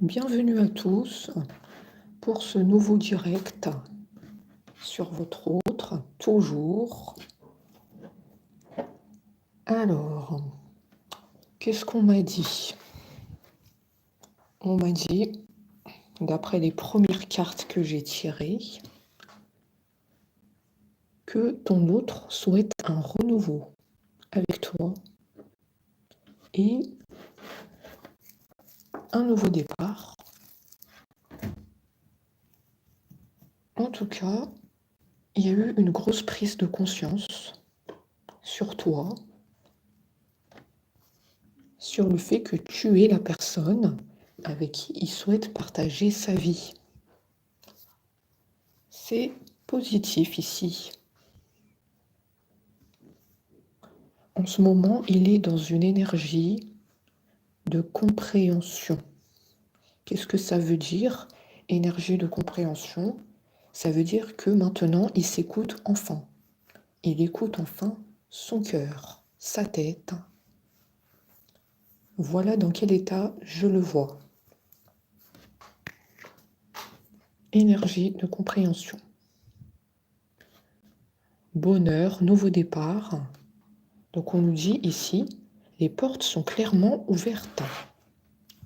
Bienvenue à tous pour ce nouveau direct sur votre autre, toujours. Alors, qu'est-ce qu'on m'a dit? On m'a dit, d'après les premières cartes que j'ai tirées, que ton autre souhaite un renouveau avec toi et un nouveau départ. En tout cas, il y a eu une grosse prise de conscience sur toi, sur le fait que tu es la personne avec qui il souhaite partager sa vie. C'est positif ici. En ce moment, il est dans une énergie de compréhension. Qu'est-ce que ça veut dire, énergie de compréhension? Ça veut dire que maintenant, il s'écoute enfin. Il écoute enfin son cœur, sa tête. Voilà dans quel état je le vois. Énergie de compréhension. Bonheur, nouveau départ. Donc on nous dit ici, les portes sont clairement ouvertes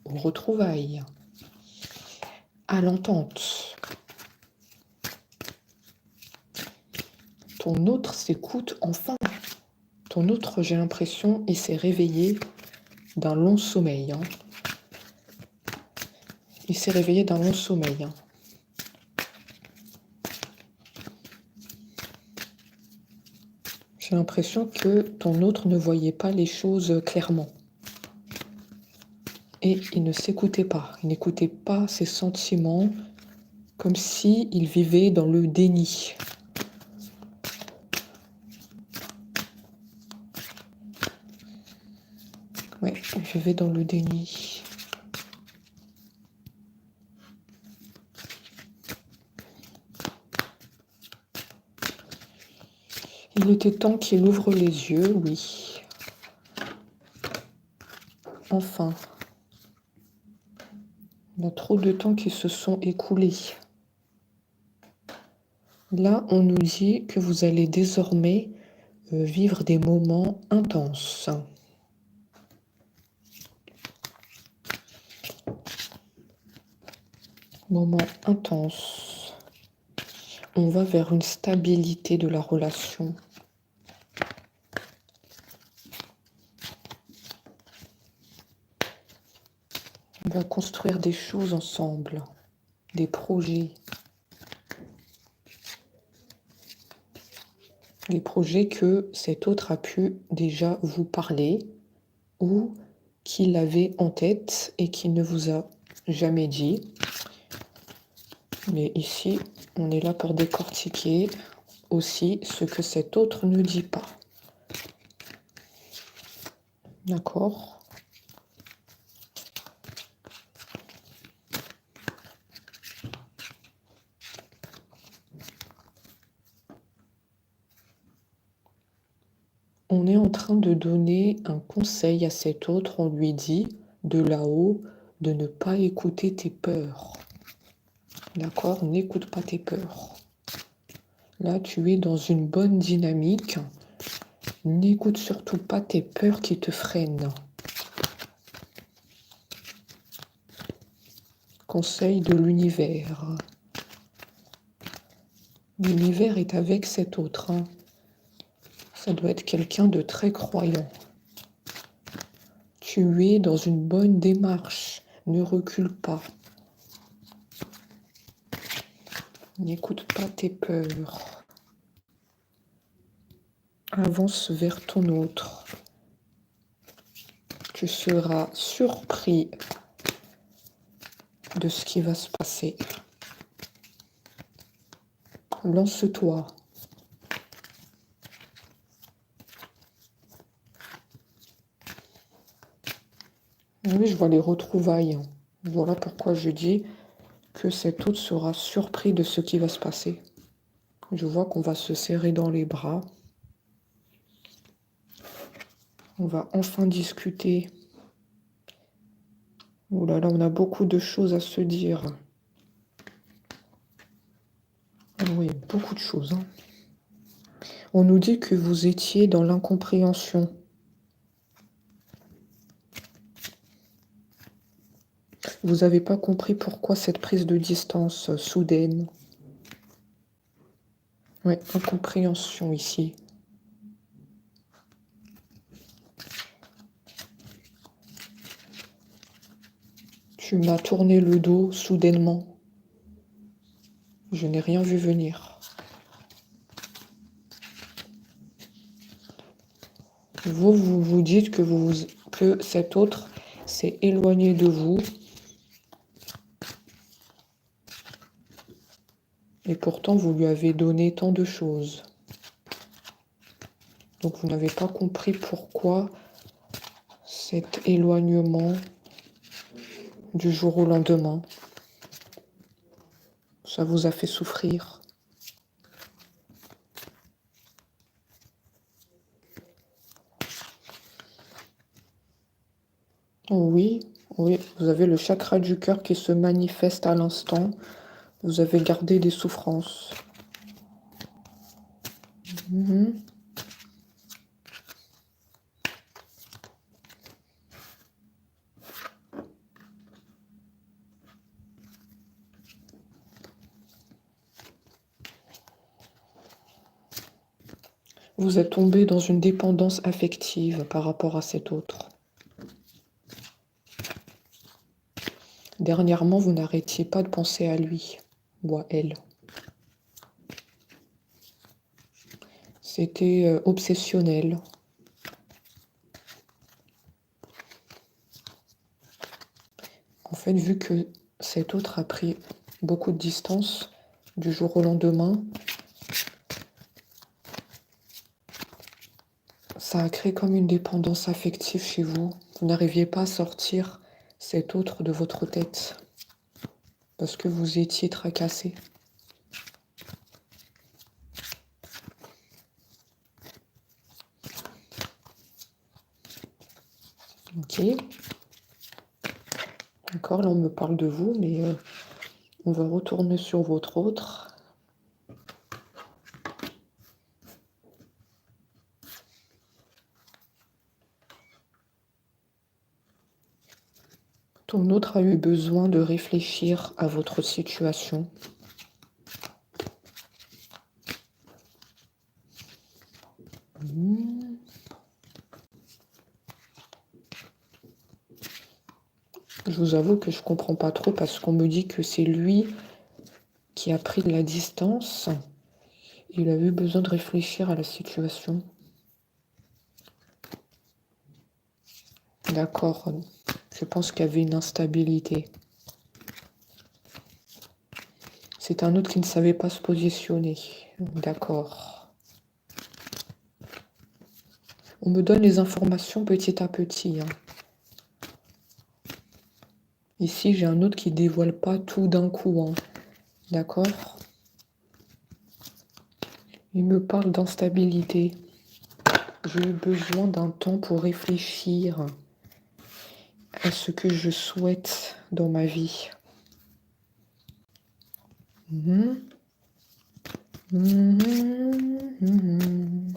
aux retrouvailles, à l'entente. Ton autre s'écoute enfin. Ton autre, j'ai l'impression, il s'est réveillé d'un long sommeil. Il s'est réveillé d'un long sommeil. J'ai l'impression que ton autre ne voyait pas les choses clairement. Et il ne s'écoutait pas. Il n'écoutait pas ses sentiments, comme s'il vivait dans le déni. Ouais, il vivait dans le déni. Il était temps qu'il ouvre les yeux, oui. Enfin. Il y a trop de temps qui se sont écoulés. Là, on nous dit que vous allez désormais vivre des moments intenses. Moments intenses. On va vers une stabilité de la relation. On va construire des choses ensemble, des projets. Des projets que cet autre a pu déjà vous parler ou qu'il avait en tête et qu'il ne vous a jamais dit. Mais ici, on est là pour décortiquer aussi ce que cet autre ne dit pas. D'accord? On est en train de donner un conseil à cet autre. On lui dit de là-haut de ne pas écouter tes peurs. D'accord? N'écoute pas tes peurs. Là, tu es dans une bonne dynamique. N'écoute surtout pas tes peurs qui te freinent. Conseil de l'univers. L'univers est avec cet autre. Ça doit être quelqu'un de très croyant. Tu es dans une bonne démarche. Ne recule pas. N'écoute pas tes peurs. Avance vers ton autre. Tu seras surpris de ce qui va se passer. Lance-toi. Oui, je vois les retrouvailles. Voilà pourquoi je dis que cet autre sera surpris de ce qui va se passer. Je vois qu'on va se serrer dans les bras. On va enfin discuter Oh là là, on a beaucoup de choses à se dire. Ah oui, beaucoup de choses, hein. On nous dit que vous étiez dans l'incompréhension. Vous n'avez pas compris pourquoi cette prise de distance soudaine. Oui, incompréhension ici. Tu m'as tourné le dos soudainement. Je n'ai rien vu venir. Vous vous dites que cet autre s'est éloigné de vous. Et pourtant, vous lui avez donné tant de choses. Donc, vous n'avez pas compris pourquoi cet éloignement du jour au lendemain. Ça vous a fait souffrir. Oui, oui, vous avez le chakra du cœur qui se manifeste à l'instant. Vous avez gardé des souffrances. Mhm. Vous êtes tombé dans une dépendance affective par rapport à cet autre. Dernièrement, vous n'arrêtiez pas de penser à lui ou à elle. C'était obsessionnel. En fait, vu que cet autre a pris beaucoup de distance du jour au lendemain, ça a créé comme une dépendance affective chez vous. Vous n'arriviez pas à sortir cet autre de votre tête parce que vous étiez tracassé. Ok. D'accord, là on me parle de vous, mais on va retourner sur votre autre. Ton autre a eu besoin de réfléchir à votre situation. Je vous avoue que je comprends pas trop parce qu'on me dit que c'est lui qui a pris de la distance. Il a eu besoin de réfléchir à la situation. D'accord. Je pense qu'il y avait une instabilité. C'est un autre qui ne savait pas se positionner. D'accord. On me donne les informations petit à petit, hein. Ici, j'ai un autre qui dévoile pas tout d'un coup, hein. D'accord? Il me parle d'instabilité. J'ai eu besoin d'un temps pour réfléchir à ce que je souhaite dans ma vie. Mhm. Mhm. Mhm.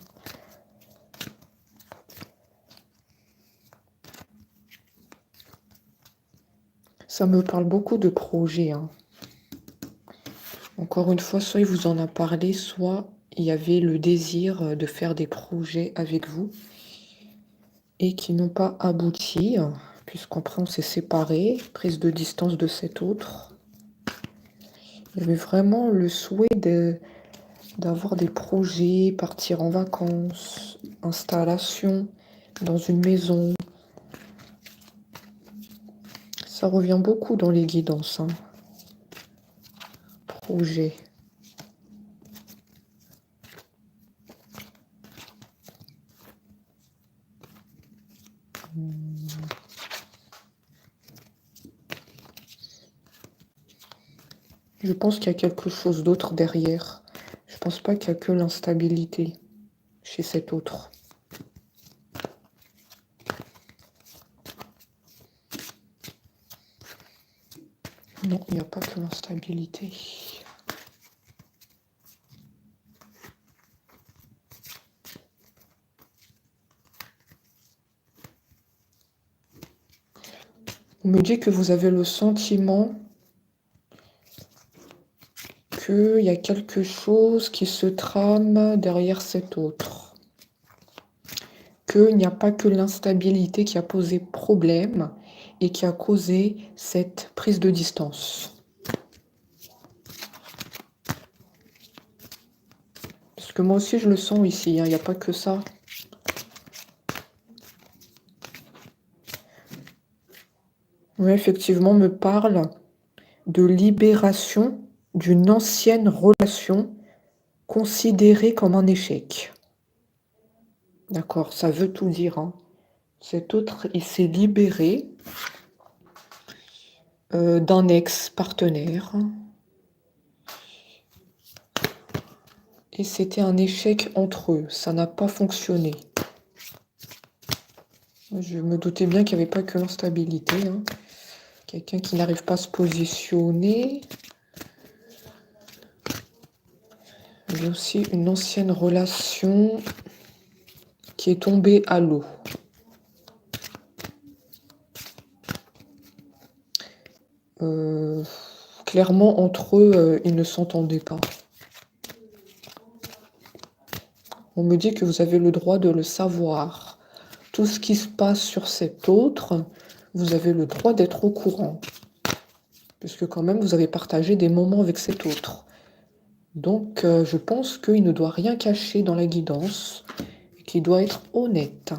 Ça me parle beaucoup de projets, hein. Encore une fois, soit il vous en a parlé, soit il y avait le désir de faire des projets avec vous et qui n'ont pas abouti, puisqu'après on s'est séparés, prise de distance de cet autre. Il y avait vraiment le souhait d'avoir des projets, partir en vacances, installation dans une maison. Ça revient beaucoup dans les guidances, hein. Projet. Je pense qu'il y a quelque chose d'autre derrière. Je pense pas qu'il y a que l'instabilité chez cet autre. Non, il n'y a pas que l'instabilité. On me dit que vous avez le sentiment qu'il y a quelque chose qui se trame derrière cet autre. Qu'il n'y a pas que l'instabilité qui a posé problème et qui a causé cette prise de distance. Parce que moi aussi, je le sens ici, hein, il n'y a pas que ça. Oui, effectivement, me parle de libération d'une ancienne relation considérée comme un échec. D'accord, ça veut tout dire, hein. Cet autre, il s'est libéré d'un ex-partenaire. Et c'était un échec entre eux, ça n'a pas fonctionné. Je me doutais bien qu'il n'y avait pas que l'instabilité, hein. Quelqu'un qui n'arrive pas à se positionner. Il y a aussi une ancienne relation qui est tombée à l'eau. Clairement, entre eux, ils ne s'entendaient pas. On me dit que vous avez le droit de le savoir. Tout ce qui se passe sur cet autre, vous avez le droit d'être au courant. Puisque quand même, vous avez partagé des moments avec cet autre. Donc, je pense qu'il ne doit rien cacher dans la guidance, et qu'il doit être honnête.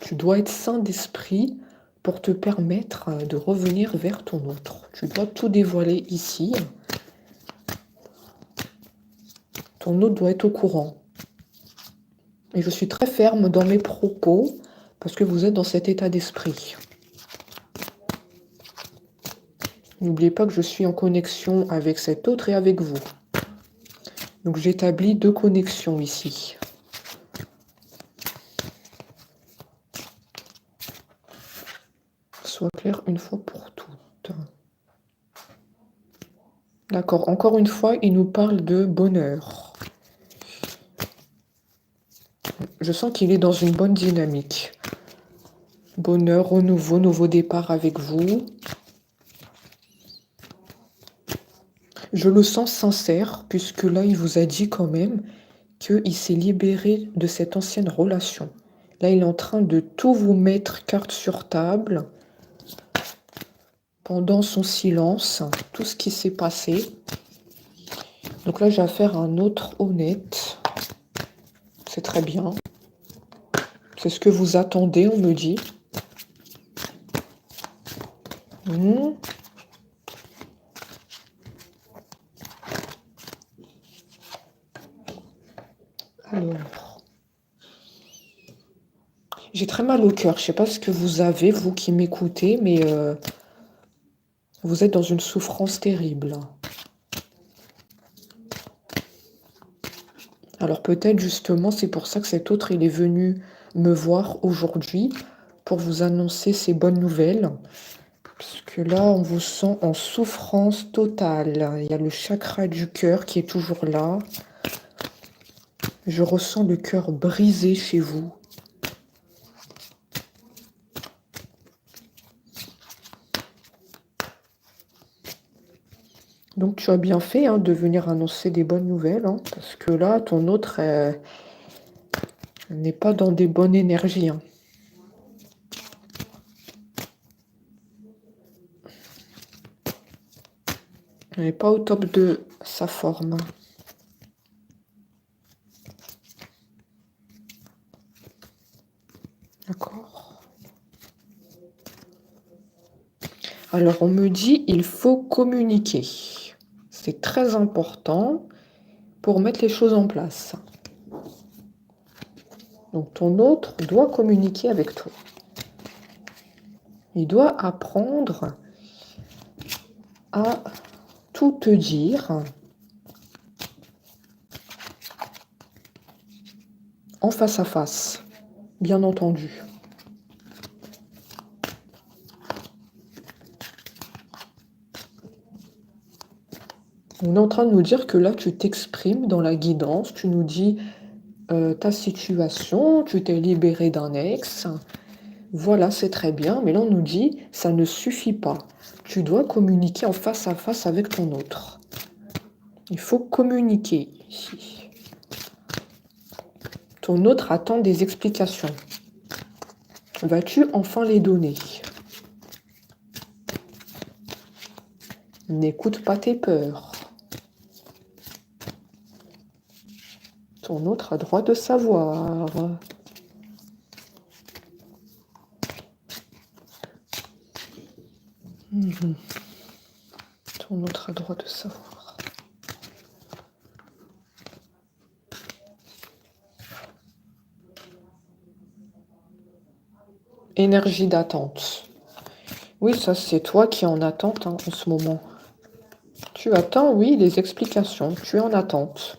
Tu dois être sain d'esprit pour te permettre de revenir vers ton autre. Tu dois tout dévoiler ici. Ton autre doit être au courant. Et je suis très ferme dans mes propos parce que vous êtes dans cet état d'esprit. N'oubliez pas que je suis en connexion avec cet autre et avec vous. Donc j'établis 2 connexions ici. Soit clair une fois pour toutes. D'accord, encore une fois, il nous parle de bonheur. Je sens qu'il est dans une bonne dynamique. Bonheur, renouveau, nouveau départ avec vous. Je le sens sincère, puisque là, il vous a dit quand même qu'il s'est libéré de cette ancienne relation. Là, il est en train de tout vous mettre carte sur table. Pendant son silence, tout ce qui s'est passé. Donc là, j'ai affaire à un autre honnête. C'est très bien. C'est ce que vous attendez, on me dit. Alors, j'ai très mal au cœur. Je ne sais pas ce que vous avez, vous qui m'écoutez, mais vous êtes dans une souffrance terrible. Alors peut-être justement, c'est pour ça que cet autre, il est venu me voir aujourd'hui pour vous annoncer ces bonnes nouvelles. Parce que là, on vous sent en souffrance totale. Il y a le chakra du cœur qui est toujours là. Je ressens le cœur brisé chez vous. Donc tu as bien fait hein, de venir annoncer des bonnes nouvelles. Hein, parce que là, ton autre n'est pas dans des bonnes énergies. Hein. Elle n'est pas au top de sa forme. D'accord. Alors, on me dit il faut communiquer. C'est très important pour mettre les choses en place. Donc, ton autre doit communiquer avec toi. Il doit apprendre à tout te dire en face à face, bien entendu. On est en train de nous dire que là, tu t'exprimes dans la guidance, tu nous dis ta situation, tu t'es libéré d'un ex. Voilà, c'est très bien, mais là, on nous dit, ça ne suffit pas. Tu dois communiquer en face à face avec ton autre. Il faut communiquer ici. Ton autre attend des explications. Vas-tu enfin les donner? N'écoute pas tes peurs. Ton autre a droit de savoir. Ton autre a droit de savoir. Énergie d'attente. Oui, ça c'est toi qui es en attente en ce moment. Tu attends, oui, les explications. Tu es en attente.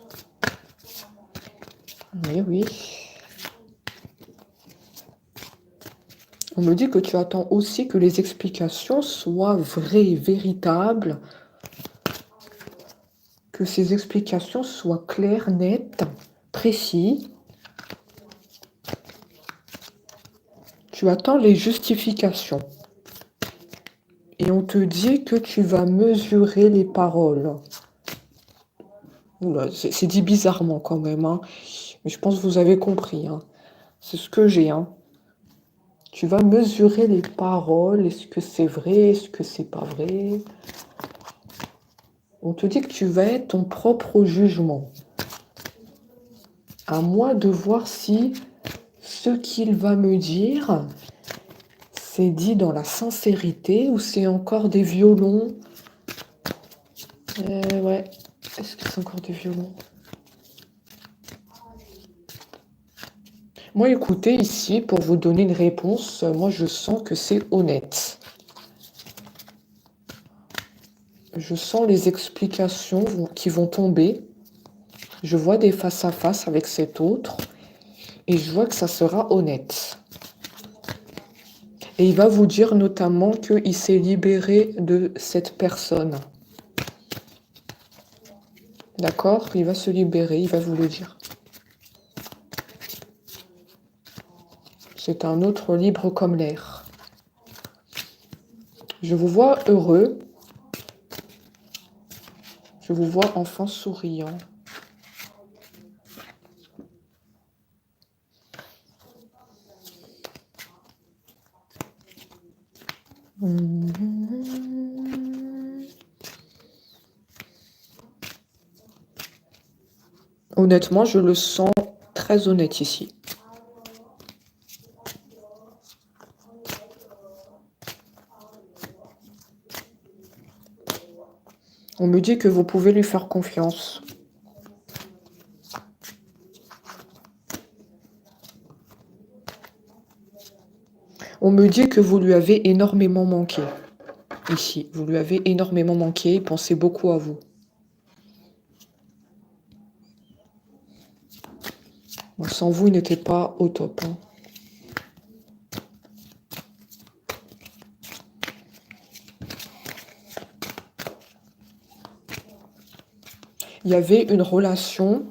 Oui, oui. On me dit que tu attends aussi que les explications soient vraies, véritables. Que ces explications soient claires, nettes, précises. Tu attends les justifications. Et on te dit que tu vas mesurer les paroles. Oula, c'est dit bizarrement quand même, hein. Mais je pense que vous avez compris, hein. C'est ce que j'ai, hein. Tu vas mesurer les paroles. Est-ce que c'est vrai? Est-ce que c'est pas vrai? On te dit que tu vas être ton propre jugement. À moi de voir si ce qu'il va me dire, c'est dit dans la sincérité ou c'est encore des violons. Ouais. Est-ce que c'est encore des violons? Moi, écoutez, ici, pour vous donner une réponse, moi, je sens que c'est honnête. Je sens les explications qui vont tomber. Je vois des face-à-face avec cet autre. Et je vois que ça sera honnête. Et il va vous dire notamment qu'il s'est libéré de cette personne. D'accord? Il va se libérer, il va vous le dire. C'est un autre libre comme l'air. Je vous vois heureux. Je vous vois enfin souriant. Honnêtement, je le sens très honnête ici. On me dit que vous pouvez lui faire confiance. On me dit que vous lui avez énormément manqué. Ici, vous lui avez énormément manqué, il pensait beaucoup à vous. Bon, sans vous, il n'était pas au top, hein. Il y avait une relation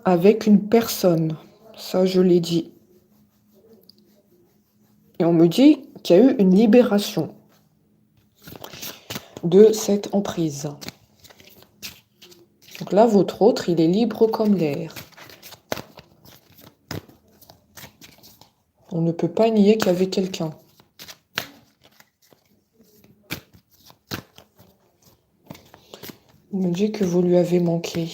avec une personne. Ça, je l'ai dit. Et on me dit qu'il y a eu une libération de cette emprise. Donc là, votre autre, il est libre comme l'air. On ne peut pas nier qu'il y avait quelqu'un. On me dit que vous lui avez manqué.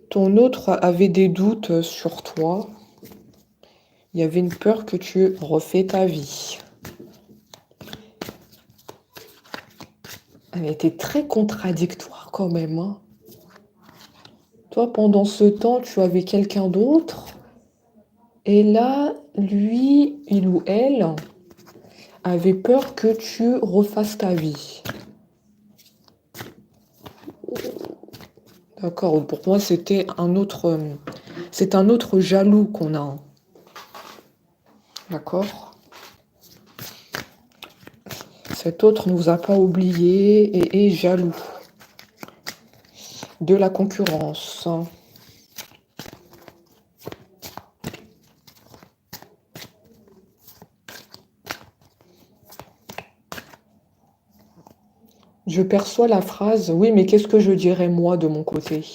Ton autre avait des doutes sur toi. Il y avait une peur que tu refais ta vie. Elle était très contradictoire quand même, hein. Toi, pendant ce temps, tu avais quelqu'un d'autre. Et là, lui, il ou elle, avait peur que tu refasses ta vie. D'accord, pour moi, c'est un autre jaloux qu'on a. D'accord? Cet autre ne vous a pas oublié et est jaloux. De la concurrence. Je perçois la phrase, oui, mais qu'est-ce que je dirais moi de mon côté?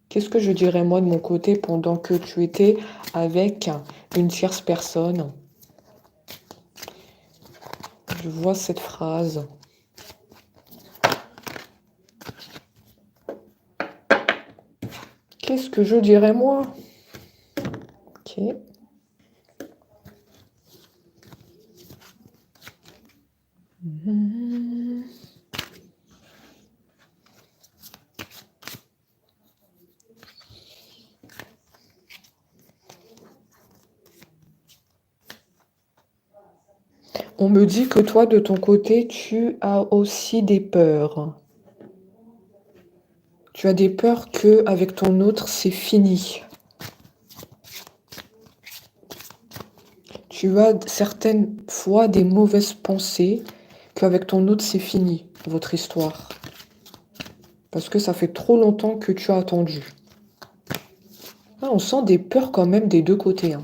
Qu'est-ce que je dirais moi de mon côté pendant que tu étais avec une tierce personne? Je vois cette phrase. Qu'est-ce que je dirais moi? Ok. On me dit que toi, de ton côté, tu as aussi des peurs. Tu as des peurs que avec ton autre, c'est fini. Tu as certaines fois des mauvaises pensées qu'avec ton autre, c'est fini, votre histoire. Parce que ça fait trop longtemps que tu as attendu. Ah, on sent des peurs quand même des deux côtés. Hein.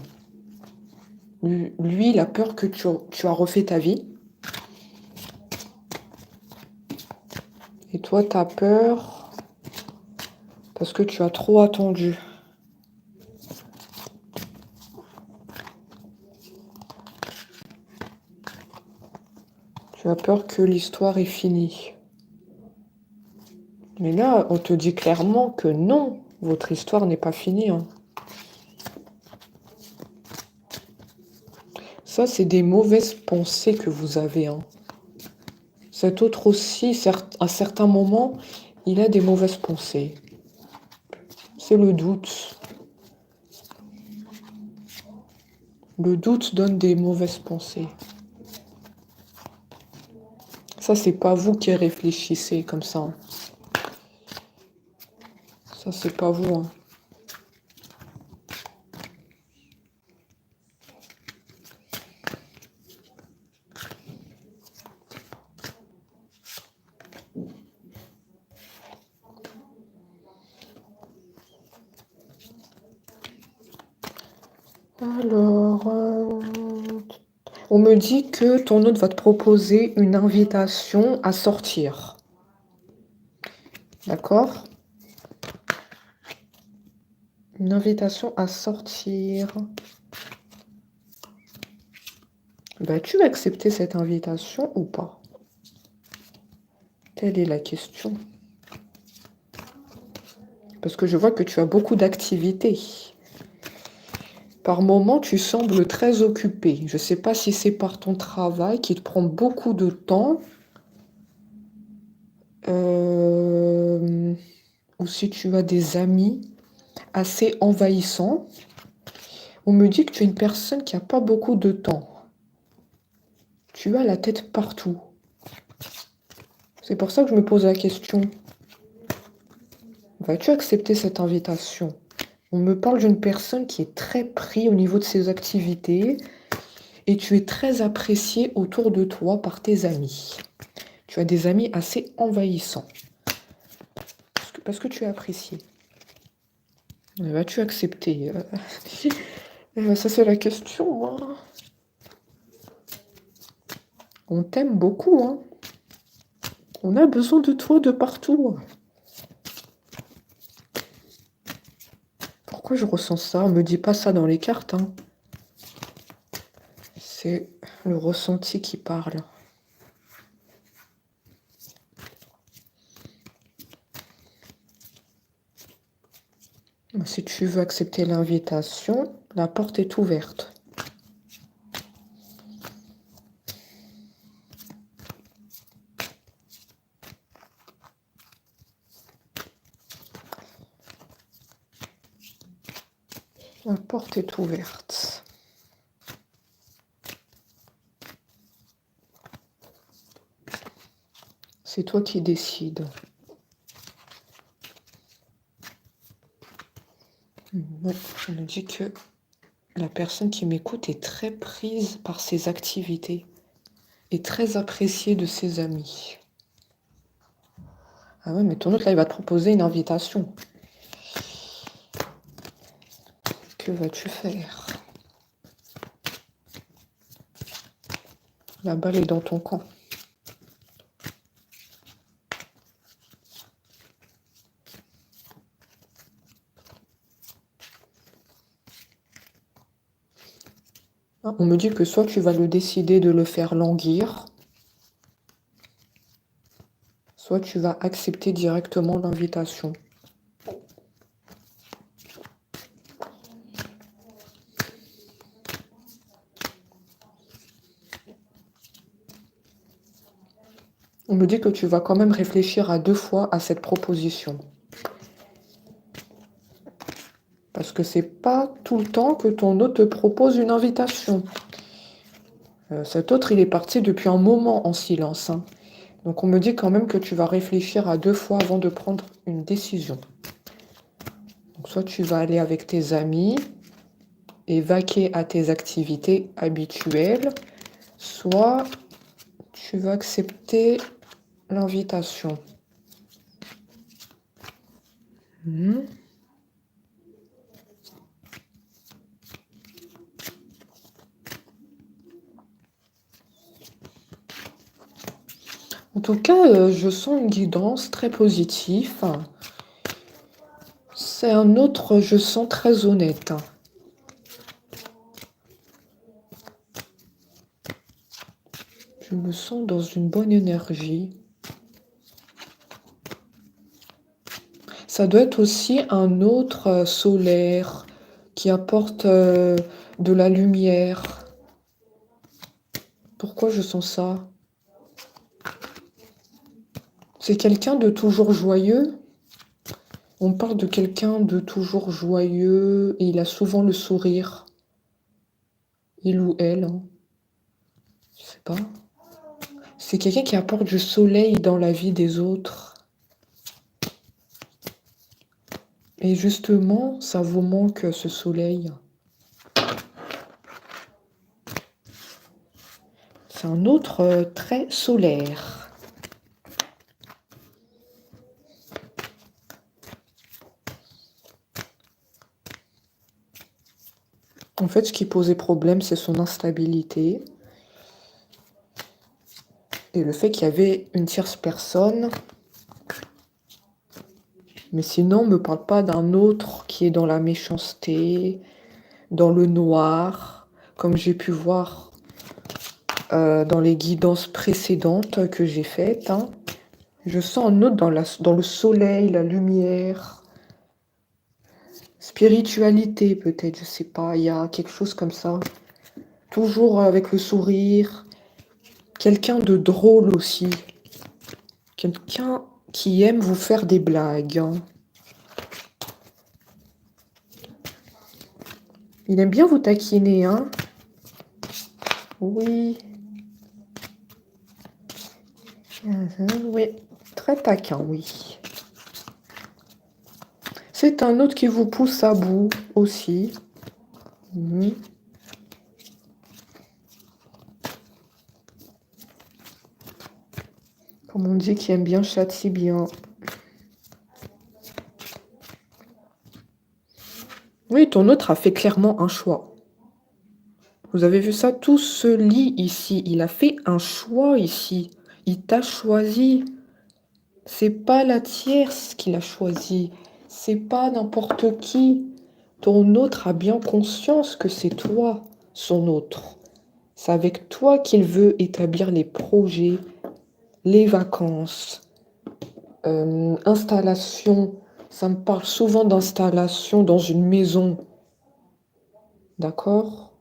Lui, il a peur que tu as refait ta vie. Et toi, tu as peur parce que tu as trop attendu. Tu as peur que l'histoire est finie. Mais là, on te dit clairement que non, votre histoire n'est pas finie. Hein. Ça, c'est des mauvaises pensées que vous avez. Hein. Cet autre aussi, à certains moments, il a des mauvaises pensées. C'est le doute. Le doute donne des mauvaises pensées. Ça, c'est pas vous qui réfléchissez comme ça. Hein. Ça, c'est pas vous. Hein. Alors, on me dit que ton autre va te proposer une invitation à sortir. D'accord? Une invitation à sortir. Vas-tu accepter cette invitation ou pas? Telle est la question. Parce que je vois que tu as beaucoup d'activités. Par moment, tu sembles très occupé. Je ne sais pas si c'est par ton travail qui te prend beaucoup de temps. Ou si tu as des amis assez envahissants. On me dit que tu es une personne qui n'a pas beaucoup de temps. Tu as la tête partout. C'est pour ça que je me pose la question. Vas-tu accepter cette invitation? On me parle d'une personne qui est très prise au niveau de ses activités et tu es très apprécié autour de toi par tes amis. Tu as des amis assez envahissants. Parce que tu es apprécié. Vas-tu accepter? Ça, c'est la question. Hein. On t'aime beaucoup. Hein. On a besoin de toi de partout. Pourquoi je ressens ça? On me dit pas ça dans les cartes. Hein. C'est le ressenti qui parle. Si tu veux accepter l'invitation, la porte est ouverte. La porte est ouverte. C'est toi qui décides. Ouais, on me dit que la personne qui m'écoute est très prise par ses activités. est très apprécié de ses amis. Ah ouais, mais ton autre, là, il va te proposer une invitation. Que vas-tu faire? La balle est dans ton camp. Ah, on me dit que soit tu vas le décider de le faire languir, soit tu vas accepter directement l'invitation. On me dit que tu vas quand même réfléchir à 2 fois à cette proposition. Parce que c'est pas tout le temps que ton hôte te propose une invitation. Cet autre, il est parti depuis un moment en silence, hein. Donc on me dit quand même que tu vas réfléchir à 2 fois avant de prendre une décision. Donc soit tu vas aller avec tes amis et vaquer à tes activités habituelles, soit tu vas accepter l'invitation. En tout cas, je sens une guidance très positive. C'est un autre, je sens très honnête. Je me sens dans une bonne énergie. Ça doit être aussi un autre solaire qui apporte de la lumière. Pourquoi je sens ça? C'est quelqu'un de toujours joyeux. On parle de quelqu'un de toujours joyeux et il a souvent le sourire. Il ou elle, hein. Je sais pas. C'est quelqu'un qui apporte du soleil dans la vie des autres. Et justement, ça vous manque ce soleil. C'est un autre très solaire. En fait, ce qui posait problème, c'est son instabilité. Et le fait qu'il y avait une tierce personne. Mais sinon, on ne me parle pas d'un autre qui est dans la méchanceté, dans le noir, comme j'ai pu voir dans les guidances précédentes que j'ai faites, hein. Je sens un autre dans le soleil, la lumière, spiritualité peut-être, je sais pas, il y a quelque chose comme ça. Toujours avec le sourire. Quelqu'un de drôle aussi. Quelqu'un qui aime vous faire des blagues, hein. Il aime bien vous taquiner, hein. Oui. Oui, très taquin, oui. C'est un autre qui vous pousse à bout aussi. Comme on dit, qui aime bien châtie bien. Oui, ton autre a fait clairement un choix. Vous avez vu ça? Tout se lit ici. Il a fait un choix ici. Il t'a choisi. C'est pas la tierce qu'il a choisi. C'est pas n'importe qui. Ton autre a bien conscience que c'est toi, son autre. C'est avec toi qu'il veut établir les projets, les vacances, installation. Ça me parle souvent d'installation dans une maison. D'accord?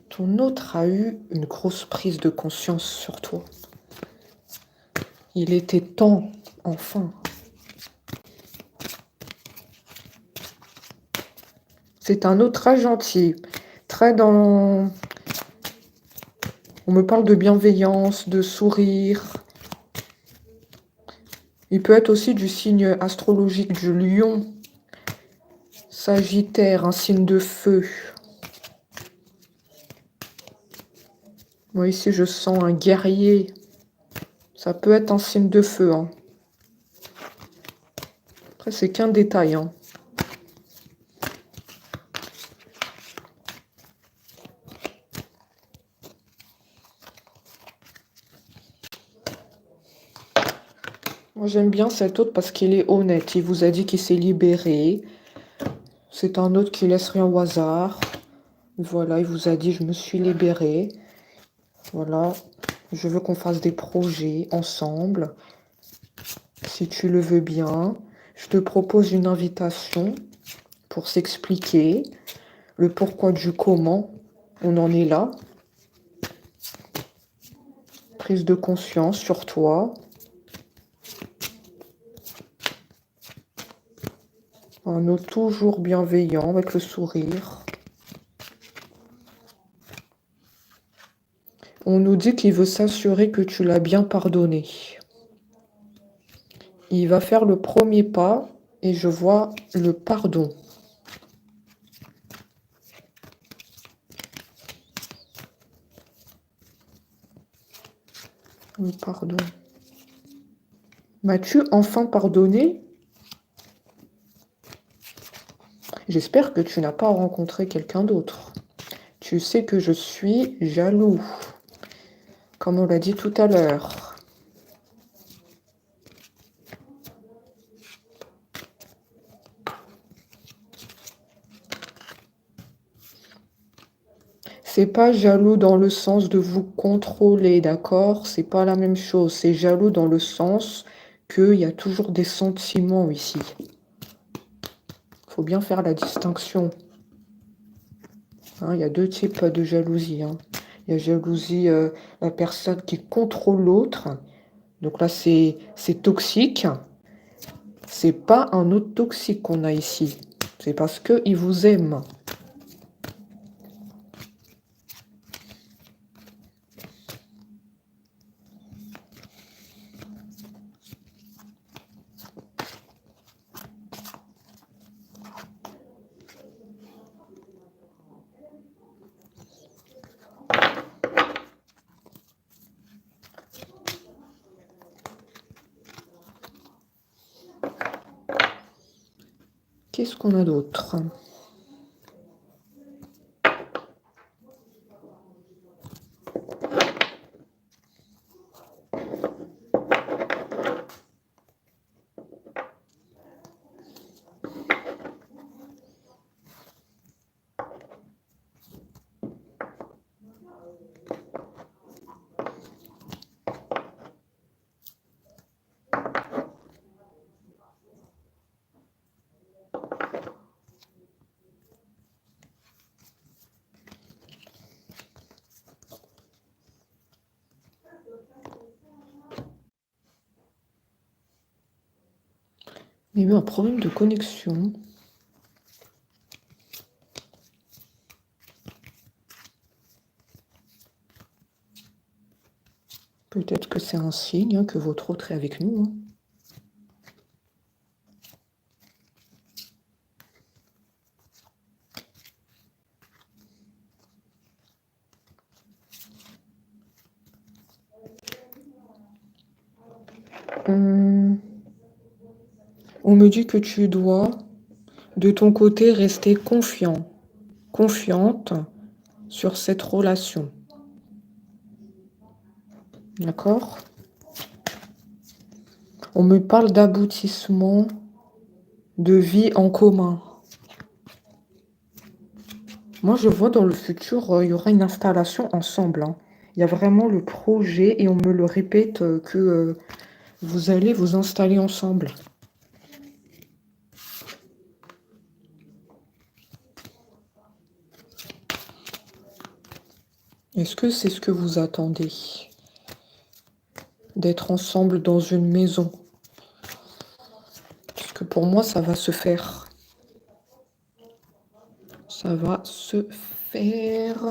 Ton autre a eu une grosse prise de conscience sur toi. Il était temps, enfin. C'est un autre très gentil, très dans... On me parle de bienveillance, de sourire. Il peut être aussi du signe astrologique du lion. Sagittaire, un signe de feu. Moi, ici, je sens un guerrier. Ça peut être un signe de feu, hein. Après, c'est qu'un détail, hein. Moi, j'aime bien cet autre parce qu'il est honnête. Il vous a dit qu'il s'est libéré. C'est un autre qui laisse rien au hasard. Voilà, il vous a dit, je me suis libéré. Voilà, je veux qu'on fasse des projets ensemble. Si tu le veux bien, je te propose une invitation pour s'expliquer le pourquoi du comment. On en est là. Prise de conscience sur toi. Un autre toujours bienveillant avec le sourire. On nous dit qu'il veut s'assurer que tu l'as bien pardonné. Il va faire le premier pas et je vois le pardon. Le pardon. M'as-tu enfin pardonné? J'espère que tu n'as pas rencontré quelqu'un d'autre. Tu sais que je suis jaloux, comme on l'a dit tout à l'heure. C'est pas jaloux dans le sens de vous contrôler, d'accord? C'est pas la même chose. C'est jaloux dans le sens qu'il y a toujours des sentiments ici. Faut bien faire la distinction. Hein, il y a deux types de jalousie, hein. Il y a jalousie, la personne qui contrôle l'autre. Donc là, c'est toxique. C'est pas un autre toxique qu'on a ici. C'est parce qu'il vous aime. Qu'est-ce qu'on a d'autre? Il y a eu un problème de connexion. Peut-être que c'est un signe, hein, que votre autre est avec nous, hein. On me dit que tu dois, de ton côté, rester confiant, confiante sur cette relation. D'accord? On me parle d'aboutissement de vie en commun. Moi, je vois dans le futur, il y aura une installation ensemble, hein. Il y a vraiment le projet et on me le répète que vous allez vous installer ensemble. Est-ce que c'est ce que vous attendez? D'être ensemble dans une maison? Parce que pour moi, ça va se faire. Ça va se faire.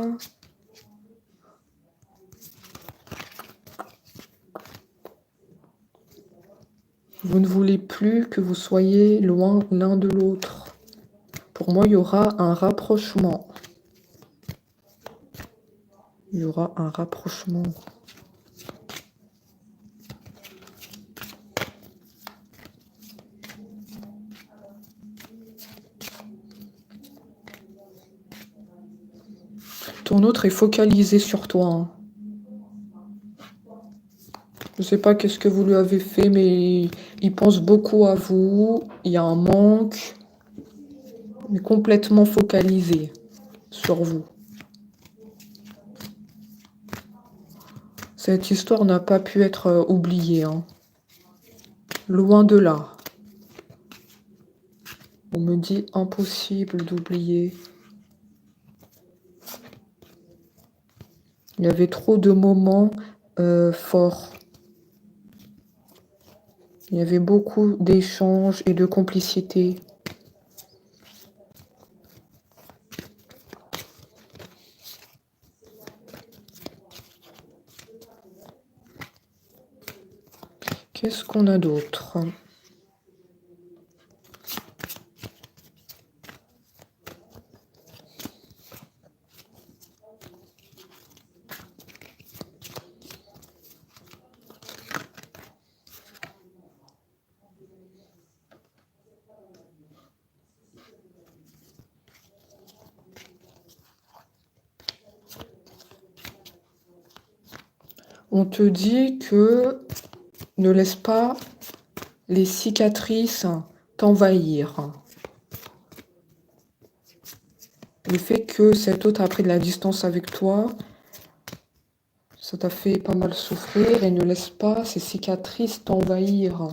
Vous ne voulez plus que vous soyez loin l'un de l'autre. Pour moi, il y aura un rapprochement. Il y aura un rapprochement. Ton autre est focalisé sur toi, hein. Je ne sais pas qu'est-ce que vous lui avez fait, mais il pense beaucoup à vous. Il y a un manque. Il est complètement focalisé sur vous. Cette histoire n'a pas pu être oubliée, hein. Loin de là. On me dit impossible d'oublier. Il y avait trop de moments forts. Il y avait beaucoup d'échanges et de complicité. Qu'est-ce qu'on a d'autre? On te dit que ne laisse pas les cicatrices t'envahir. Le fait que cet autre a pris de la distance avec toi, ça t'a fait pas mal souffrir et ne laisse pas ces cicatrices t'envahir.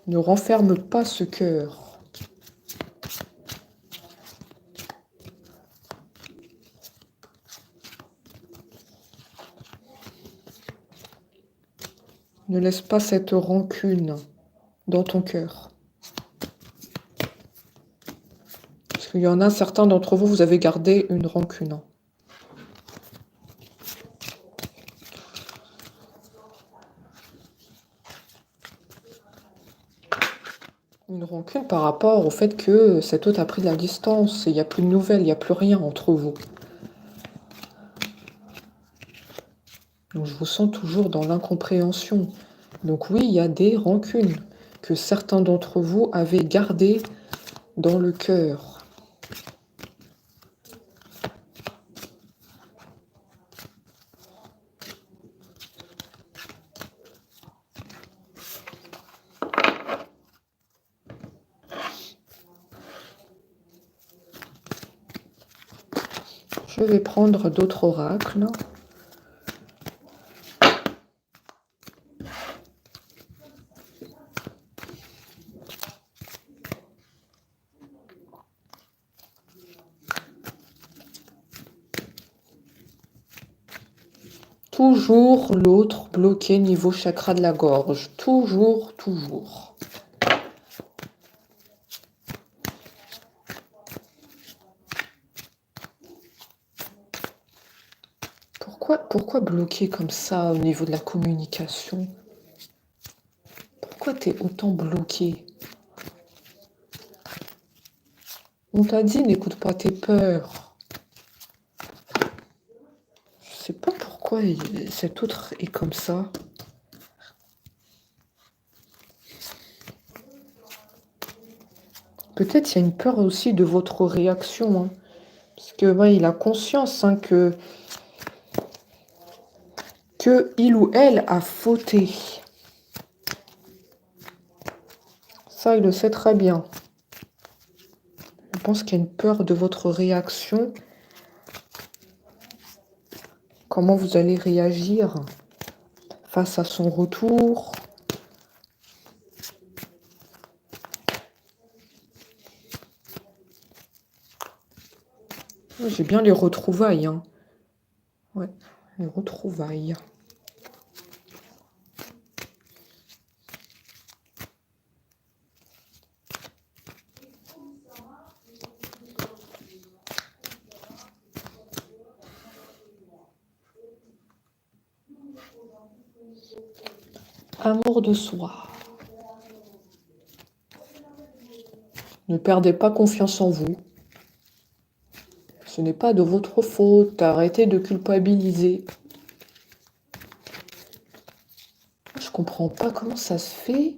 Ne renferme pas ce cœur. Ne laisse pas cette rancune dans ton cœur. Parce qu'il y en a certains d'entre vous, vous avez gardé une rancune. Une rancune par rapport au fait que cet autre a pris de la distance. Il n'y a plus de nouvelles, il n'y a plus rien entre vous. Donc je vous sens toujours dans l'incompréhension. Donc oui, il y a des rancunes que certains d'entre vous avaient gardées dans le cœur. Je vais prendre d'autres oracles. Toujours l'autre bloqué niveau chakra de la gorge. Toujours, toujours. Pourquoi bloqué comme ça au niveau de la communication? Pourquoi t'es autant bloqué? On t'a dit n'écoute pas tes peurs. Je sais pas pourquoi cet autre est comme ça. Peut-être il y a une peur aussi de votre réaction, hein. Parce que ouais, il a conscience, hein, que il ou elle a fauté. Ça, il le sait très bien. Je pense qu'il y a une peur de votre réaction. Comment vous allez réagir face à son retour? J'ai bien les retrouvailles, hein. Ouais, les retrouvailles. Amour de soi. Ne perdez pas confiance en vous. Ce n'est pas de votre faute. Arrêtez de culpabiliser. Je comprends pas comment ça se fait.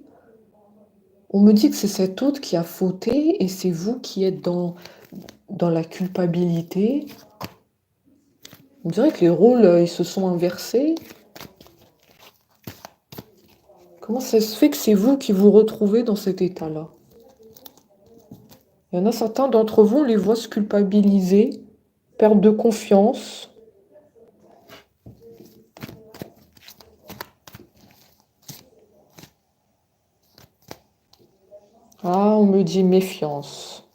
On me dit que c'est cet autre qui a fauté et c'est vous qui êtes dans la culpabilité. On dirait que les rôles, ils se sont inversés. Comment ça se fait que c'est vous qui vous retrouvez dans cet état-là? Il y en a certains d'entre vous, on les voit se culpabiliser, perte de confiance. Ah, on me dit méfiance.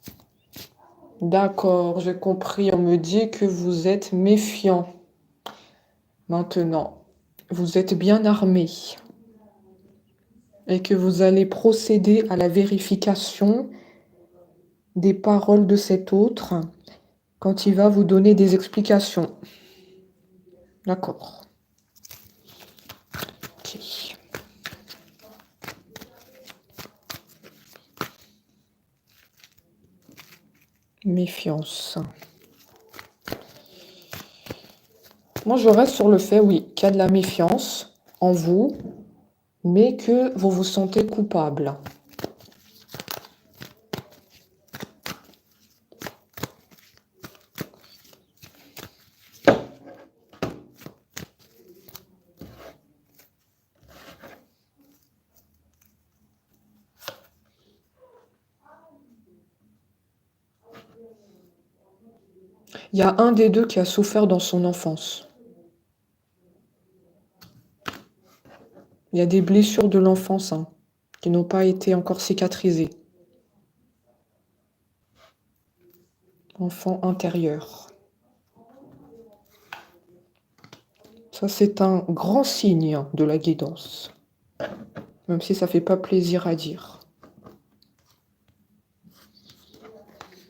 D'accord, j'ai compris. On me dit que vous êtes méfiant. Maintenant, vous êtes bien armé et que vous allez procéder à la vérification des paroles de cet autre quand il va vous donner des explications. D'accord. Ok. Méfiance. Moi, je reste sur le fait, oui, qu'il y a de la méfiance en vous, mais que vous vous sentez coupable. Il y a un des deux qui a souffert dans son enfance. Il y a des blessures de l'enfance qui n'ont pas été encore cicatrisées. Enfant intérieur. Ça, c'est un grand signe de la guidance. Même si ça fait pas plaisir à dire.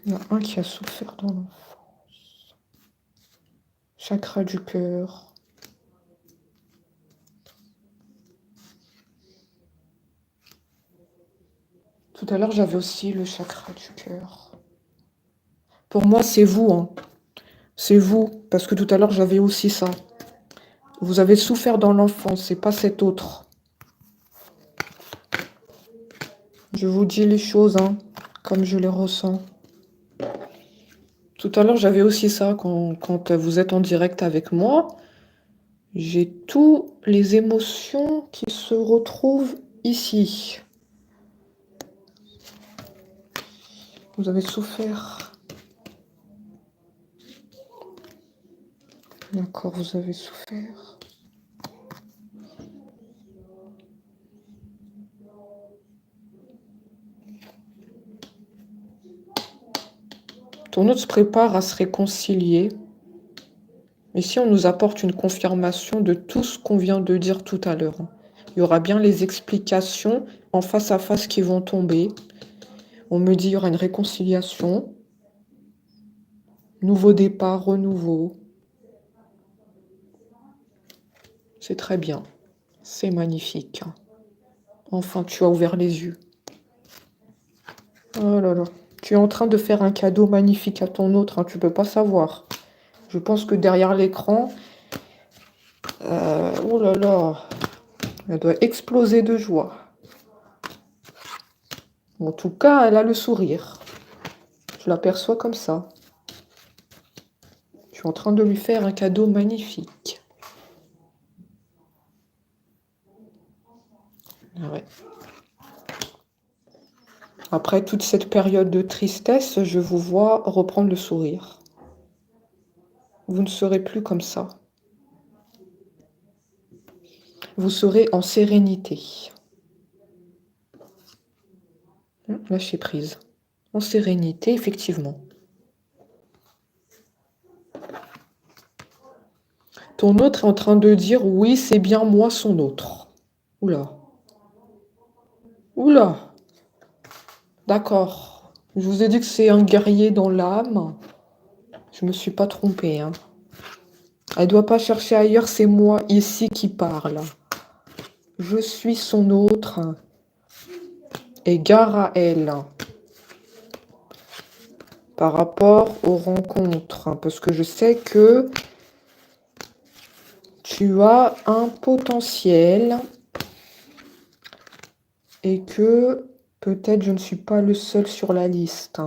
Il y en a un qui a souffert dans l'enfance. Chakra du cœur. Tout à l'heure, j'avais aussi le chakra du cœur. Pour moi, c'est vous. C'est vous. Parce que tout à l'heure, j'avais aussi ça. Vous avez souffert dans l'enfance, c'est pas cet autre. Je vous dis les choses comme je les ressens. Tout à l'heure, j'avais aussi ça quand vous êtes en direct avec moi. J'ai toutes les émotions qui se retrouvent ici. Vous avez souffert. D'accord, vous avez souffert. Ton autre se prépare à se réconcilier. Ici, on nous apporte une confirmation de tout ce qu'on vient de dire tout à l'heure. Il y aura bien les explications en face à face qui vont tomber. On me dit qu'il y aura une réconciliation. Nouveau départ, renouveau. C'est très bien. C'est magnifique. Enfin, tu as ouvert les yeux. Oh là là. Tu es en train de faire un cadeau magnifique à ton autre. Tu peux pas savoir. Je pense que derrière l'écran... oh là là. Elle doit exploser de joie. En tout cas, elle a le sourire. Je l'aperçois comme ça. Je suis en train de lui faire un cadeau magnifique. Ah ouais. Après toute cette période de tristesse, je vous vois reprendre le sourire. Vous ne serez plus comme ça. Vous serez en sérénité. Lâchez prise. En sérénité, effectivement. Ton autre est en train de dire « Oui, c'est bien moi, son autre ». Oula. Oula. D'accord. Je vous ai dit que c'est un guerrier dans l'âme. Je me suis pas trompée. Elle doit pas chercher ailleurs, c'est moi ici qui parle. Je suis son autre. Et gare à elle. par rapport aux rencontres, parce que je sais que tu as un potentiel et que peut-être je ne suis pas le seul sur la liste.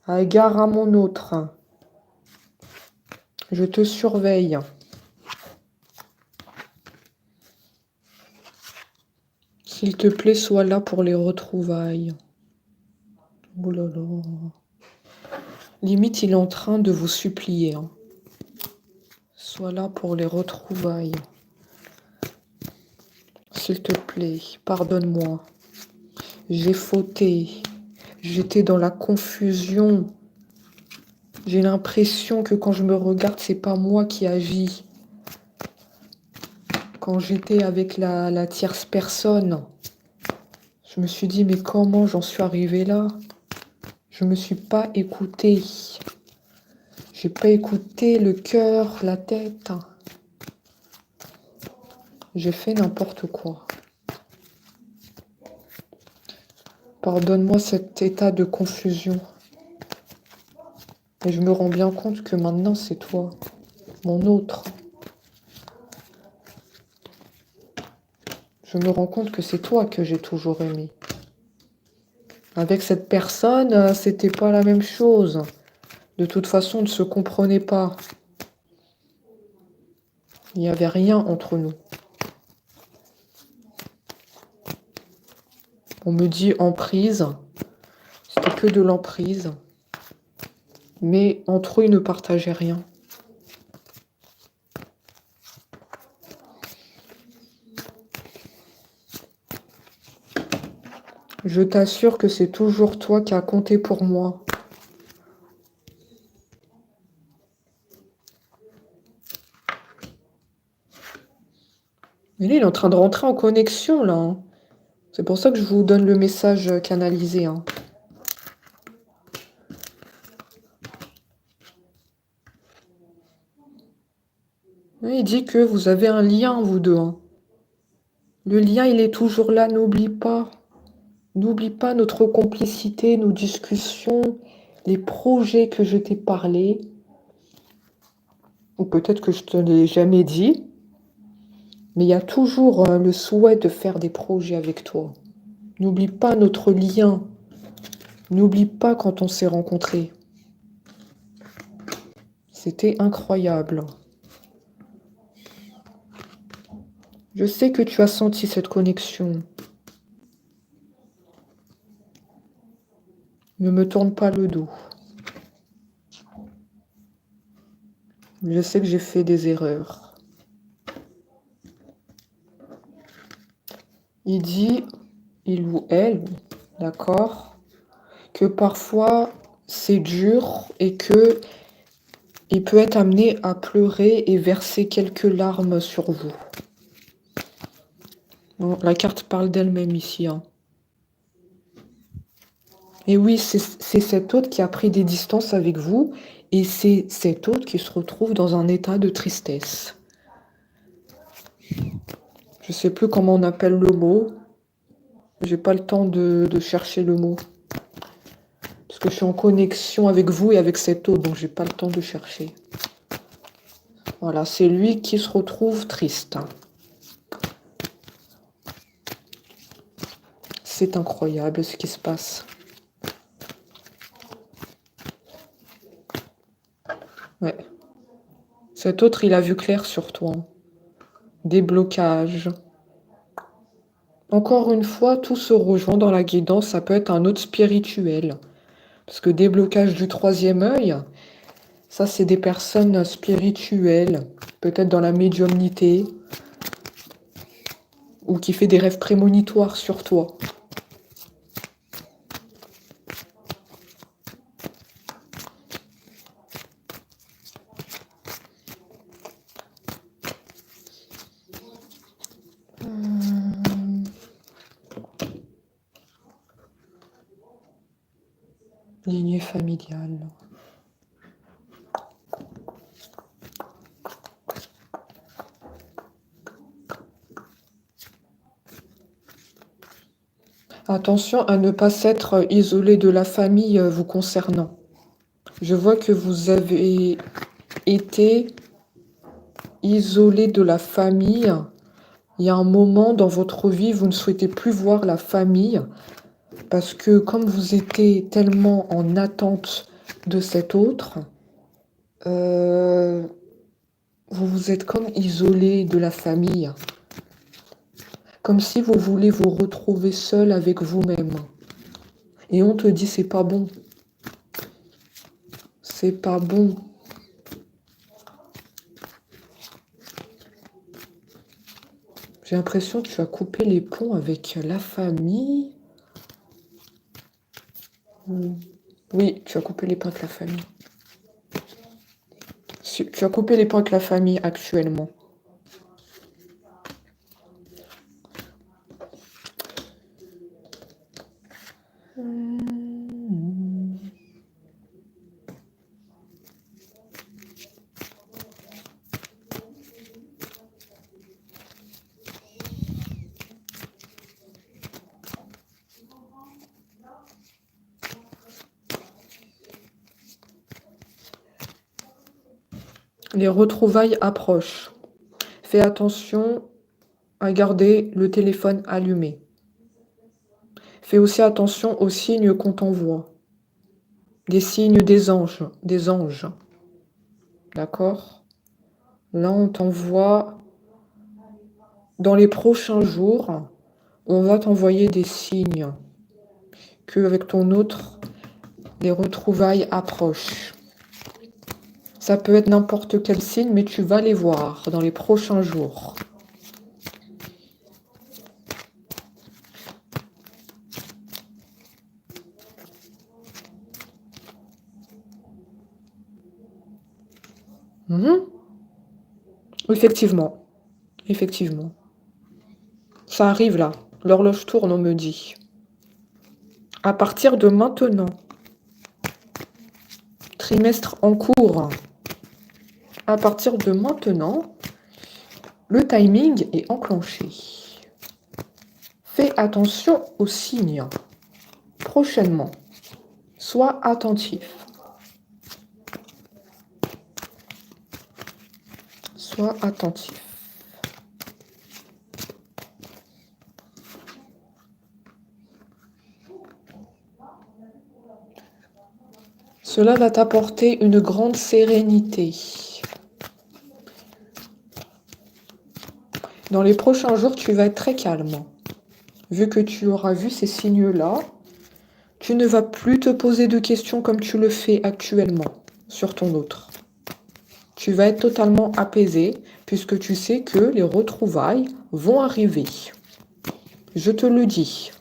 À égard à mon autre, je te surveille. S'il te plaît, sois là pour les retrouvailles. Oh là là. Limite, il est en train de vous supplier. Hein. Sois là pour les retrouvailles. S'il te plaît, pardonne-moi. J'ai fauté. J'étais dans la confusion. J'ai l'impression que quand je me regarde, c'est pas moi qui agis. Quand j'étais avec la tierce personne, je me suis dit, mais comment j'en suis arrivée là? Je me suis pas écoutée. J'ai pas écouté le cœur, la tête. J'ai fait n'importe quoi. Pardonne-moi cet état de confusion. Et je me rends bien compte que maintenant, c'est toi, mon autre. Je me rends compte que c'est toi que j'ai toujours aimé. Avec cette personne, c'était pas la même chose. De toute façon, on ne se comprenait pas. Il n'y avait rien entre nous. On me dit emprise. C'était que de l'emprise. Mais entre eux, ils ne partageaient rien. Je t'assure que c'est toujours toi qui as compté pour moi. Mais lui, il est en train de rentrer en connexion, là. Hein. C'est pour ça que je vous donne le message canalisé. Hein. Oui, il dit que vous avez un lien, vous deux. Hein. Le lien, il est toujours là, n'oublie pas. N'oublie pas notre complicité, nos discussions, les projets que je t'ai parlé. Ou peut-être que je te l'ai jamais dit. Mais il y a toujours le souhait de faire des projets avec toi. N'oublie pas notre lien. N'oublie pas quand on s'est rencontrés. C'était incroyable. Je sais que tu as senti cette connexion. Ne me tourne pas le dos. Je sais que j'ai fait des erreurs. Il dit, il ou elle, d'accord, que parfois c'est dur et que il peut être amené à pleurer et verser quelques larmes sur vous. Bon, la carte parle d'elle-même ici. Hein. Et oui, c'est cet autre qui a pris des distances avec vous et c'est cet autre qui se retrouve dans un état de tristesse. Je ne sais plus comment on appelle le mot. J'ai pas le temps de chercher le mot. Parce que je suis en connexion avec vous et avec cet autre, donc j'ai pas le temps de chercher. Voilà, c'est lui qui se retrouve triste. C'est incroyable ce qui se passe. Ouais. Cet autre, il a vu clair sur toi. Des blocages. Encore une fois, tout se rejoint dans la guidance. Ça peut être un autre spirituel. Parce que déblocage du troisième œil, ça, c'est des personnes spirituelles. Peut-être dans la médiumnité. Ou qui fait des rêves prémonitoires sur toi. Lignée familiale. Attention à ne pas s'être isolé de la famille vous concernant. Je vois que vous avez été isolé de la famille. Il y a un moment dans votre vie, vous ne souhaitez plus voir la famille parce que comme vous étiez tellement en attente de cet autre, vous vous êtes comme isolé de la famille. Comme si vous voulez vous retrouver seul avec vous-même. Et on te dit, c'est pas bon. C'est pas bon. J'ai l'impression que tu as coupé les ponts avec la famille. Oui, tu as coupé les ponts avec la famille. Tu as coupé les ponts avec la famille actuellement. Les retrouvailles approchent. Fais attention à garder le téléphone allumé. Fais aussi attention aux signes qu'on t'envoie. Des signes des anges. Des anges. D'accord? Là, on t'envoie... Dans les prochains jours, on va t'envoyer des signes qu'avec ton autre, les retrouvailles approchent. Ça peut être n'importe quel signe, mais tu vas les voir dans les prochains jours. Effectivement. Effectivement. Ça arrive là. L'horloge tourne, on me dit. À partir de maintenant, trimestre en cours, à partir de maintenant, le timing est enclenché. Fais attention aux signes. Prochainement, sois attentif. Sois attentif. Cela va t'apporter une grande sérénité. Dans les prochains jours, tu vas être très calme. Vu que tu auras vu ces signes-là, tu ne vas plus te poser de questions comme tu le fais actuellement sur ton autre. Tu vas être totalement apaisé puisque tu sais que les retrouvailles vont arriver. Je te le dis.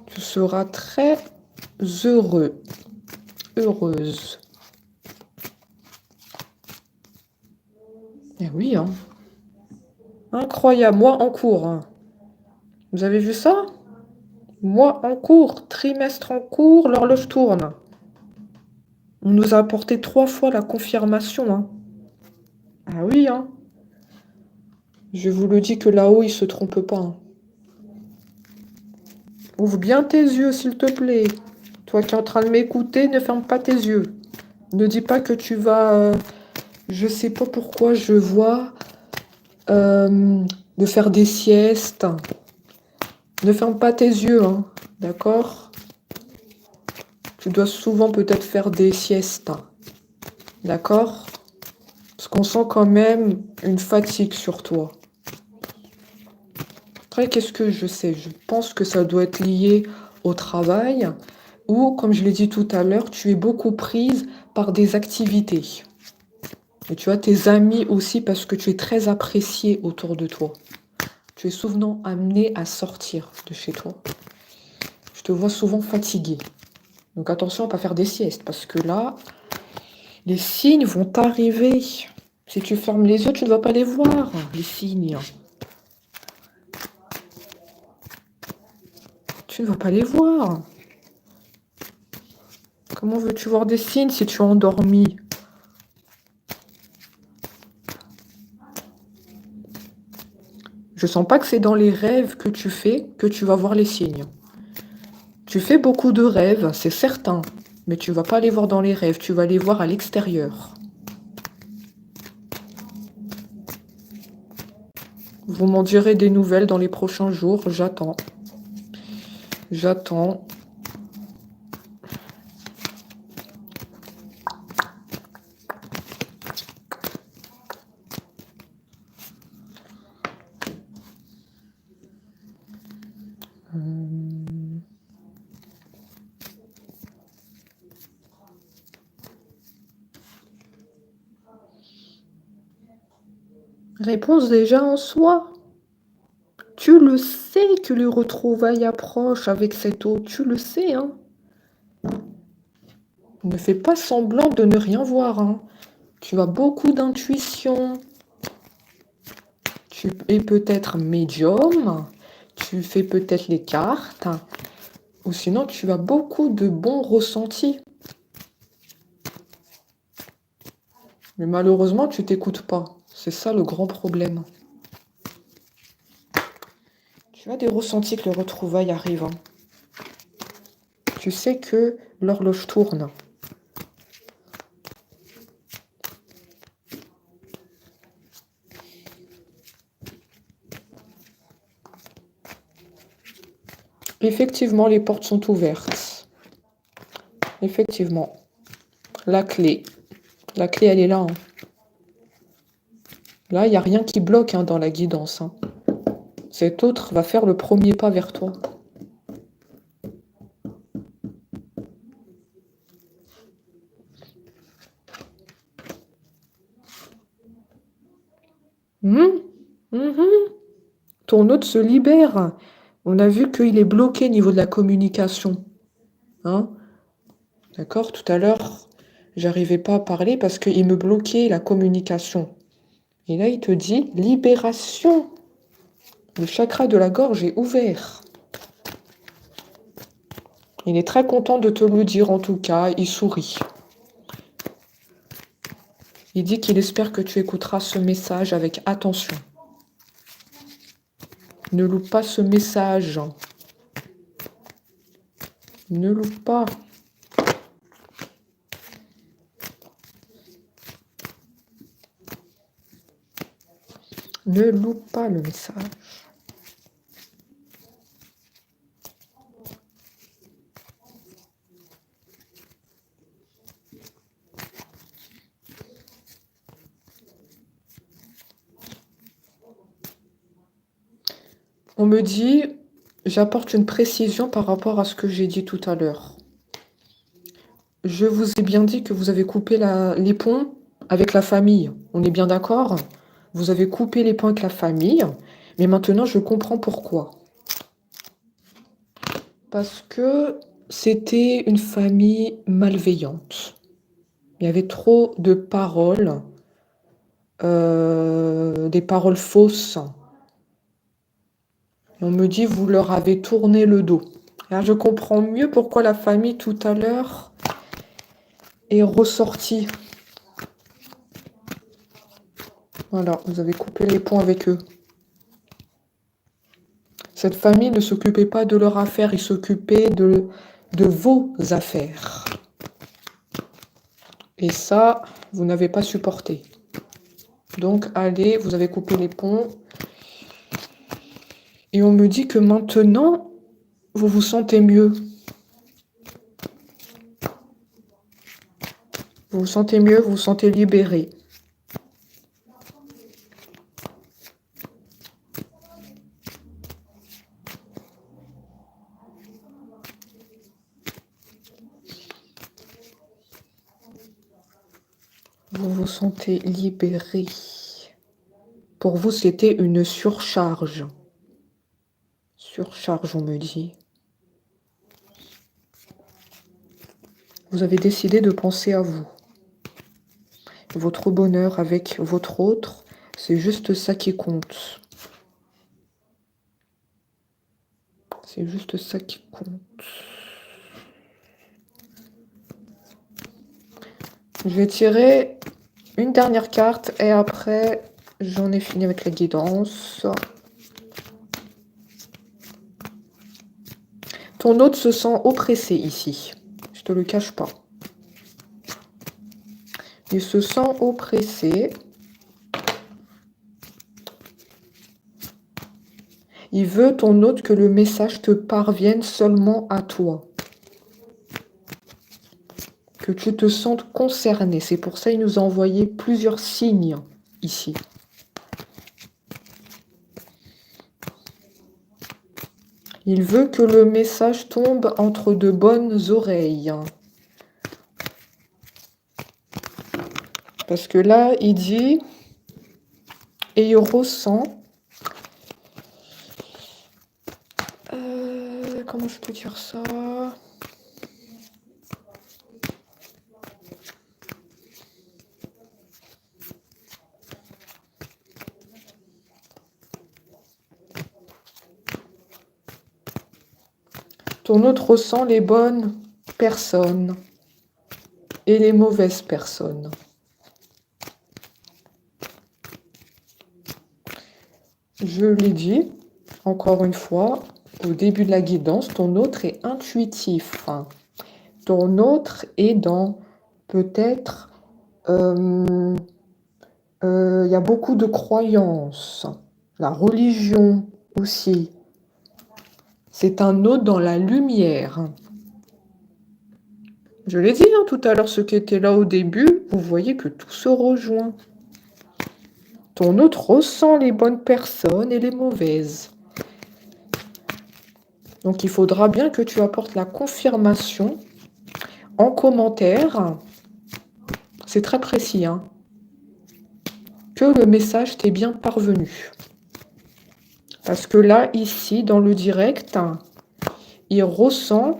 Tu seras très heureux, heureuse. Eh oui, hein. Incroyable, moi en cours. Hein. Vous avez vu ça? Mois en cours, trimestre en cours, l'horloge tourne. On nous a apporté 3 fois la confirmation. Hein. Ah oui, hein. Je vous le dis que là-haut, il se trompe pas. Hein. Ouvre bien tes yeux, s'il te plaît. Toi qui es en train de m'écouter, ne ferme pas tes yeux. Ne dis pas que tu vas... je sais pas pourquoi je vois... de faire des siestes. Ne ferme pas tes yeux, hein. D'accord? Tu dois souvent peut-être faire des siestes. D'accord? Parce qu'on sent quand même une fatigue sur toi. Après, qu'est-ce que je sais? Je pense que ça doit être lié au travail ou, comme je l'ai dit tout à l'heure, tu es beaucoup prise par des activités. Et tu as tes amis aussi parce que tu es très appréciée autour de toi. Tu es souvent amenée à sortir de chez toi. Je te vois souvent fatiguée. Donc attention à ne pas faire des siestes parce que là, les signes vont arriver. Si tu fermes les yeux, tu ne vas pas les voir, les signes. Tu ne vas pas les voir. Comment veux-tu voir des signes si tu es endormi? Je sens pas que c'est dans les rêves que tu fais que tu vas voir les signes. Tu fais beaucoup de rêves, c'est certain. Mais tu vas pas les voir dans les rêves, tu vas les voir à l'extérieur. Vous m'en direz des nouvelles dans les prochains jours, j'attends. J'attends. Réponse déjà en soi. Tu le sais que les retrouvailles approchent avec cet autre, tu le sais, hein. Ne fais pas semblant de ne rien voir, hein. Tu as beaucoup d'intuition. Tu es peut-être médium, tu fais peut-être les cartes, ou sinon tu as beaucoup de bons ressentis. Mais malheureusement, tu t'écoutes pas. C'est ça le grand problème. Tu as des ressentis que le retrouvaille arrive, hein. Tu sais que l'horloge tourne. Effectivement, les portes sont ouvertes. Effectivement. La clé, elle est là, hein. Là, il n'y a rien qui bloque, hein, dans la guidance, hein. Cet autre va faire le premier pas vers toi. Ton autre se libère. On a vu qu'il est bloqué au niveau de la communication, hein. D'accord? Tout à l'heure, j'arrivais pas à parler parce qu'il me bloquait la communication. Et là, il te dit libération. Le chakra de la gorge est ouvert. Il est très content de te le dire, en tout cas. Il sourit. Il dit qu'il espère que tu écouteras ce message avec attention. Ne loupe pas ce message. Ne loupe pas. Ne loupe pas le message. On me dit, j'apporte une précision par rapport à ce que j'ai dit tout à l'heure. Je vous ai bien dit que vous avez coupé les ponts avec la famille. On est bien d'accord? Vous avez coupé les ponts avec la famille, mais maintenant je comprends pourquoi. Parce que c'était une famille malveillante. Il y avait trop de paroles, des paroles fausses. On me dit, vous leur avez tourné le dos. Là, je comprends mieux pourquoi la famille, tout à l'heure, est ressortie. Voilà, vous avez coupé les ponts avec eux. Cette famille ne s'occupait pas de leurs affaires, ils s'occupaient de vos affaires. Et ça, vous n'avez pas supporté. Donc, allez, vous avez coupé les ponts. Et on me dit que maintenant, vous vous sentez mieux. Vous vous sentez mieux, vous vous sentez libéré. Vous vous sentez libéré. Pour vous, c'était une surcharge. Surcharge, on me dit. Vous avez décidé de penser à vous. Votre bonheur avec votre autre, c'est juste ça qui compte. C'est juste ça qui compte. Je vais tirer une dernière carte et après, j'en ai fini avec la guidance. Ton hôte se sent oppressé ici. Je te le cache pas. Il se sent oppressé. Il veut, ton hôte, que le message te parvienne seulement à toi. Que tu te sentes concerné. C'est pour ça qu'il nous a envoyé plusieurs signes ici. Il veut que le message tombe entre de bonnes oreilles. Parce que là, il dit, et il ressent, comment je peux dire ça? Ton hôte ressent les bonnes personnes et les mauvaises personnes. Je l'ai dit, encore une fois, au début de la guidance, ton hôte est intuitif. Ton hôte est dans, peut-être, il y a beaucoup de croyances. La religion aussi. C'est un hôte dans la lumière. Je l'ai dit tout à l'heure, ceux qui étaient là au début, vous voyez que tout se rejoint. Ton hôte ressent les bonnes personnes et les mauvaises. Donc, il faudra bien que tu apportes la confirmation en commentaire. C'est très précis, que le message t'est bien parvenu. Parce que là, ici, dans le direct, il ressent...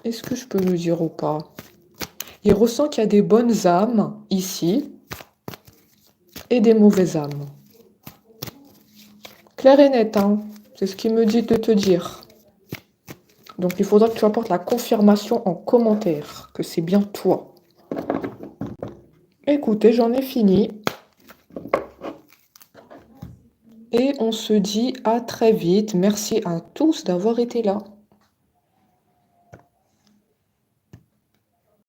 Est-ce que je peux le dire ou pas? Il ressent qu'il y a des bonnes âmes ici et des mauvaises âmes. Clair et net, c'est ce qu'il me dit de te dire. Donc, il faudra que tu apportes la confirmation en commentaire, que c'est bien toi. Écoutez, j'en ai fini. Et on se dit à très vite. Merci à tous d'avoir été là.